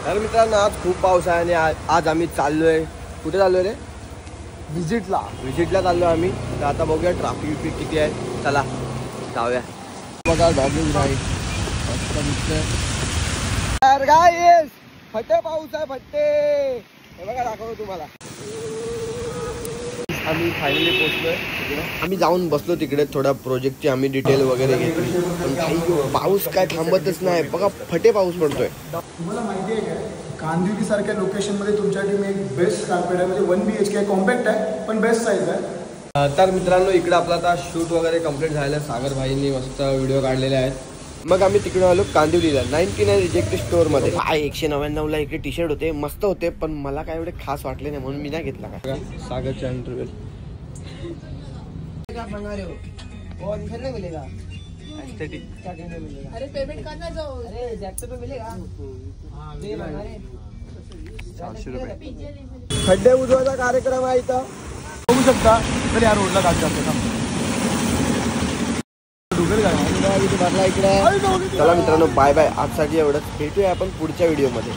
तर मित्रांनो आज खूप पाऊस आहे आणि आज आम्ही चाललोय. कुठे चाललोय रे? विजिटला चाललो आम्ही. तर आता बघूया ट्रॅफिक किती आहे. चला जाऊया. बघा डॉगिंग राईड मस्त दिसतंय. यार गाईस फटे पाऊस आहे फटे. हे बघा दाखवतो तुम्हाला. आम्ही फायनली पोहोचलोय. आम्ही जाऊन बसलो तिकडे. थोडा प्रोजेक्टची आम्ही डिटेल वगैरे घेतली. पण काही पाऊस काय थांबतच नाही. बघा फटे पाऊस पडतोय. तुम्हाला माहिती आहे काय, कांदिवली सारख्या लोकेशनमध्ये तुमच्यासाठी मी एक बेस्ट कार्पेट आहे. म्हणजे 1 BHK आहे, कॉम्पॅक्ट आहे पण बेस्ट साईज आहे. तर मित्रांनो इकडे आपला आता शूट वगैरे कंप्लीट झालेलं आहे. सागर भाईंनी मस्त व्हिडिओ काढलेले आहेत. मग आम्ही तिकडे आलो कांदिवलीला 99 रिजेक्टेड स्टोअरमध्ये. 199ला इकडे टी शर्ट होते, मस्त होते. पण मला काय एवढे खास वाटले नाही म्हणून मी नाही घेतला. काय सागरचा इंटरव्ह्यू अरे पेमेंट करना जाओ. अरे जैक्टो पे मिलेगा. खड्डे बुजवायचा कार्यक्रम आहे इथं बघू शकता. तर या रोडला गाडी जाते. चला मित्रांनो बाय बाय. आजसाठी एवढंच. भेटूया आपण पुढच्या व्हिडिओमध्ये.